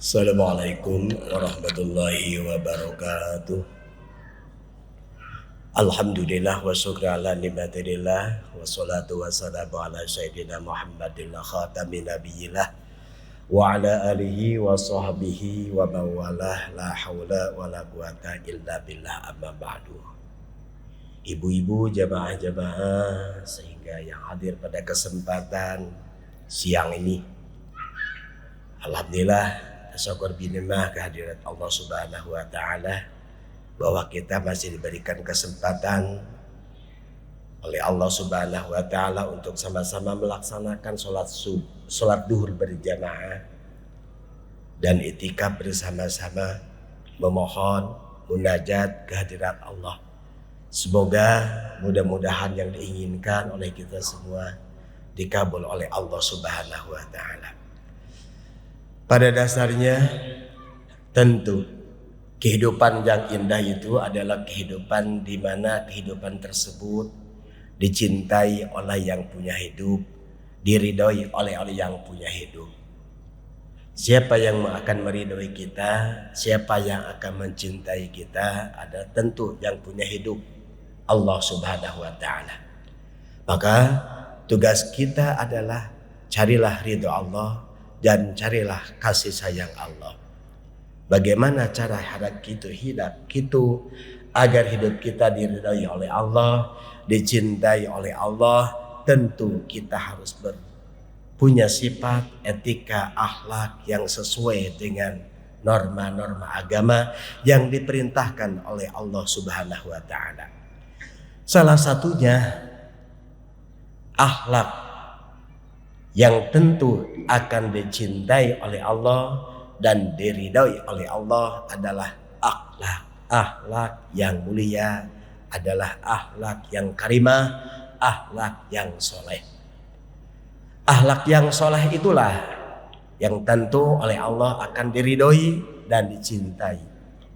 Assalamualaikum warahmatullahi wabarakatuh. Alhamdulillah wa syukra ala nikmatillah wa salatu wassalamu ala sayyidina Muhammadin khatamin nabiyillah wa ala alihi wa sahbihi wa mawalah la hawla wa la quwata illa billah amma ba'du. Ibu-ibu jamaah-jamaah sehingga yang hadir pada kesempatan siang ini, alhamdulillah syukur binikmah kehadirat Allah Subhanahu wa taala bahwa kita masih diberikan kesempatan oleh Allah Subhanahu wa taala untuk sama-sama melaksanakan salat duhur berjamaah dan itikaf bersama-sama, memohon munajat kehadirat Allah. Semoga mudah-mudahan yang diinginkan oleh kita semua dikabul oleh Allah Subhanahu wa taala. Pada dasarnya tentu kehidupan yang indah itu adalah kehidupan di mana kehidupan tersebut dicintai oleh yang punya hidup, diridhoi oleh yang punya hidup. Siapa yang akan meridhoi kita, siapa yang akan mencintai kita ada tentu yang punya hidup, Allah Subhanahu wa taala. Maka tugas kita adalah carilah ridho Allah dan carilah kasih sayang Allah. Bagaimana cara hidup kita agar hidup kita diridhai oleh Allah, dicintai oleh Allah? Tentu kita harus punya sifat etika akhlak yang sesuai dengan norma-norma agama yang diperintahkan oleh Allah Subhanahu wa taala. Salah satunya akhlak yang tentu akan dicintai oleh Allah dan diridhai oleh Allah adalah akhlak yang mulia, adalah akhlak yang karimah, akhlak yang soleh. Akhlak yang soleh itulah yang tentu oleh Allah akan diridhai dan dicintai.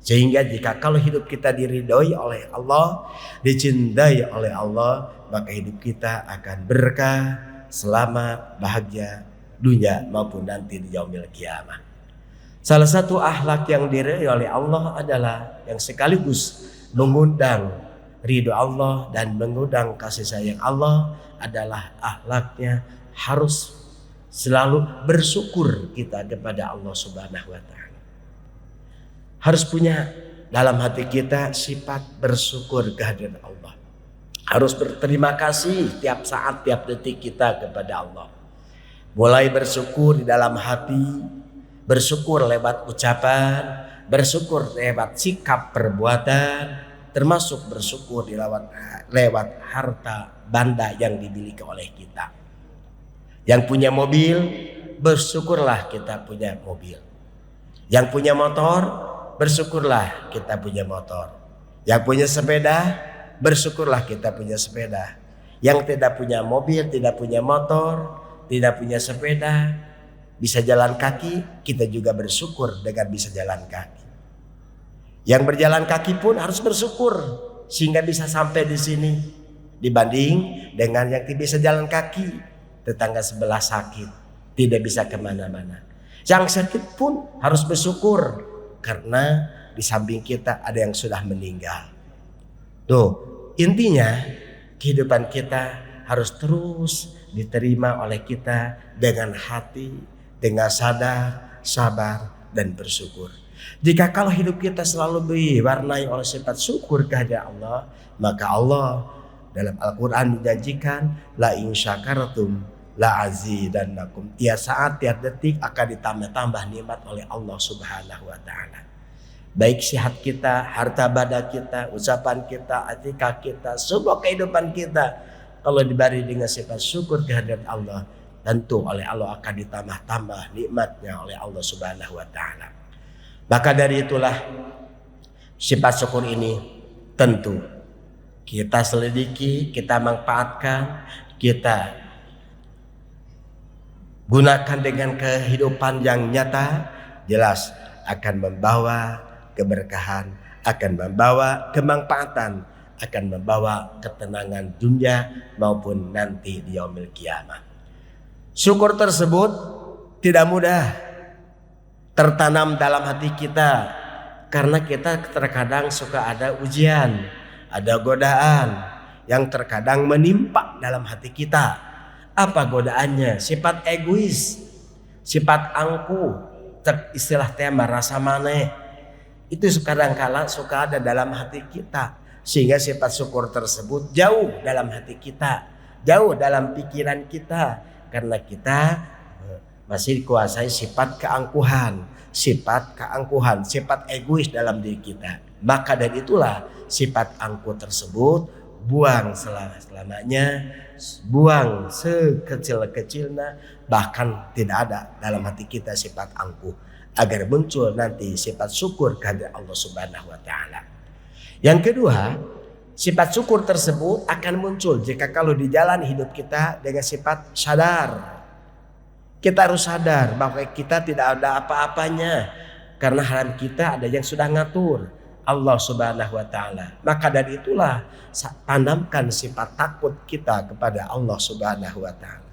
Sehingga jika kalau hidup kita diridhai oleh Allah, dicintai oleh Allah, maka hidup kita akan berkah, selamat, bahagia dunia maupun nanti di yaumil qiyamah. Salah satu akhlak yang diridhai oleh Allah adalah yang sekaligus mengundang ridho Allah dan mengundang kasih sayang Allah adalah akhlaknya harus selalu bersyukur kita kepada Allah Subhanahu wa taala. Harus punya dalam hati kita sifat bersyukur kehadiran Allah. Harus berterima kasih tiap saat, tiap detik kita kepada Allah. Mulai bersyukur di dalam hati, bersyukur lewat ucapan, bersyukur lewat sikap perbuatan, termasuk bersyukur lewat harta benda yang dimiliki oleh kita. Yang punya mobil, bersyukurlah kita punya mobil. Yang punya motor, bersyukurlah kita punya motor. Yang punya sepeda, bersyukurlah kita punya sepeda. Yang tidak punya mobil, tidak punya motor, tidak punya sepeda, bisa jalan kaki, kita juga bersyukur dengan bisa jalan kaki. Yang berjalan kaki pun harus bersyukur sehingga bisa sampai di sini, dibanding dengan yang tidak bisa jalan kaki, tetangga sebelah sakit, tidak bisa kemana-mana. Yang sakit pun harus bersyukur karena di samping kita ada yang sudah meninggal. Tuh, intinya kehidupan kita harus terus diterima oleh kita dengan hati, dengan sadar, sabar, dan bersyukur. Jika kalau hidup kita selalu diwarnai oleh sifat syukur kehadirat Allah, maka Allah dalam Al-Quran menjanjikan la in syakartum la azidannakum. Tiap saat, tiap detik akan ditambah-tambah nikmat oleh Allah Subhanahu wa taala. Baik sehat kita, harta benda kita, ucapan kita, etika kita, semua kehidupan kita kalau diberi dengan sifat syukur kehadirat Allah, tentu oleh Allah akan ditambah-tambah nikmatnya oleh Allah Subhanahu wa taala. Maka dari itulah sifat syukur ini tentu kita selidiki, kita manfaatkan, kita gunakan dengan kehidupan yang nyata, jelas akan membawa keberkahan, akan membawa kemanfaatan, akan membawa ketenangan dunia maupun nanti di yaumil qiyamah. Syukur tersebut tidak mudah. tertanam dalam hati kita. Karena kita terkadang suka ada ujian, ada godaan yang terkadang menimpa dalam hati kita. Apa godaannya? Sifat egois, sifat angkuh, istilah tema rasa maneh. Itu kadang-kala suka ada dalam hati kita. Sehingga sifat syukur tersebut jauh dalam hati kita, jauh dalam pikiran kita. Karena kita masih dikuasai sifat keangkuhan, sifat egois dalam diri kita. Maka dari itulah sifat angkuh tersebut buang selama-lamanya, buang sekecil-kecilnya, bahkan tidak ada dalam hati kita sifat angkuh, agar muncul nanti sifat syukur kehadirat Allah Subhanahu wa taala. Yang kedua, sifat syukur tersebut akan muncul jika kalau di jalan hidup kita dengan sifat sadar. Kita harus sadar bahwa kita tidak ada apa-apanya, karena haram kita ada yang sudah ngatur, Allah Subhanahu wa taala. Maka dari itulah tanamkan sifat takut kita kepada Allah Subhanahu wa taala.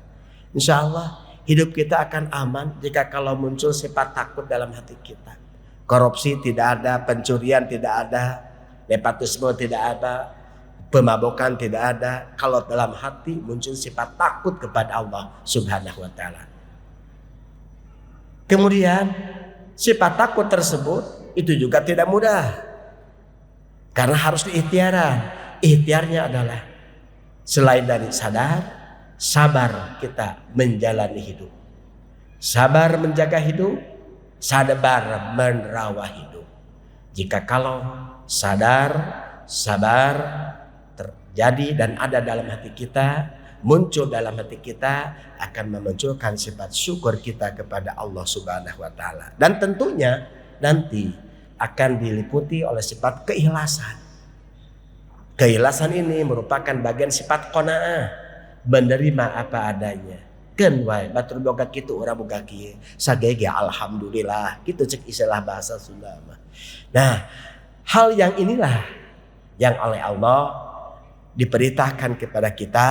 Insya Allah hidup kita akan aman jika kalau muncul sifat takut dalam hati kita. Korupsi tidak ada, pencurian tidak ada, nepotisme tidak ada, pemabukan tidak ada. Kalau dalam hati muncul sifat takut kepada Allah Subhanahu wa taala. Kemudian sifat takut tersebut itu juga tidak mudah, karena harus diikhtiaran. Ikhtiarnya adalah selain dari sadar, sabar kita menjalani hidup, sabar menjaga hidup, sabar merawat hidup. Jika kalau sadar, sabar terjadi dan ada dalam hati kita, muncul dalam hati kita, akan memunculkan sifat syukur kita kepada Allah Subhanahu wa taala. Dan tentunya nanti akan diliputi oleh sifat keikhlasan. Keikhlasan ini merupakan bagian sifat qanaah, menerima apa adanya. Keun wae batur boga kitu urang boga kieu, sagege alhamdulillah, kitu cek istilah bahasa Sunda mah. Nah, hal yang inilah yang oleh Allah diperintahkan kepada kita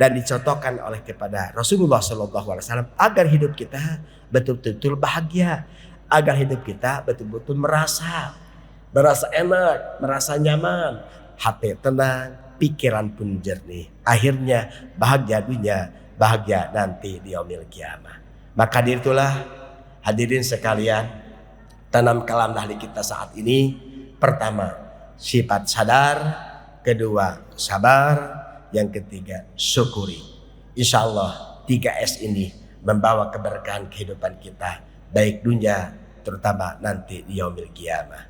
dan dicontohkan oleh kepada Rasulullah SAW agar hidup kita betul-betul bahagia, agar hidup kita betul-betul merasa enak, merasa nyaman, hati tenang, pikiran pun jernih. Akhirnya bahagia dunia, bahagia nanti di yaumil kiamah. Maka itulah hadirin sekalian, tanam kalam dahli kita saat ini. Pertama, sifat sadar. Kedua, sabar. Yang ketiga, syukuri. Insya Allah 3S ini membawa keberkahan kehidupan kita, baik dunia terutama nanti di yaumil qiyamah.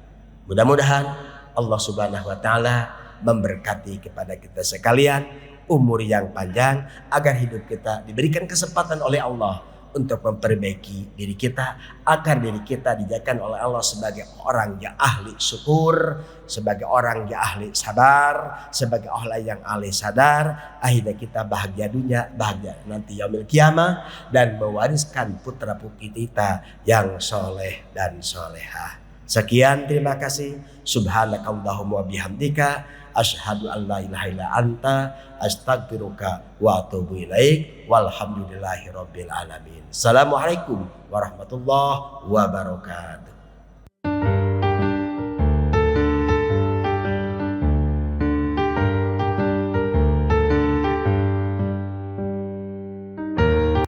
Mudah-mudahan Allah Subhanahu wa taala memberkati kepada kita sekalian umur yang panjang, agar hidup kita diberikan kesempatan oleh Allah untuk memperbaiki diri kita, agar diri kita dijadikan oleh Allah sebagai orang yang ahli syukur, sebagai orang yang ahli sabar, sebagai orang yang ahli sadar. Akhirnya kita bahagia dunia, bahagia nanti yaumil qiyamah, dan mewariskan putra putri kita yang soleh dan solehah. Sekian, terima kasih. Subhanakallahumma wa bihamdika, asyhadu an la ilaha illa anta, astaghfiruka wa atubu ilaik. Walhamdulillahi rabbil alamin. Assalamualaikum warahmatullahi wabarakatuh.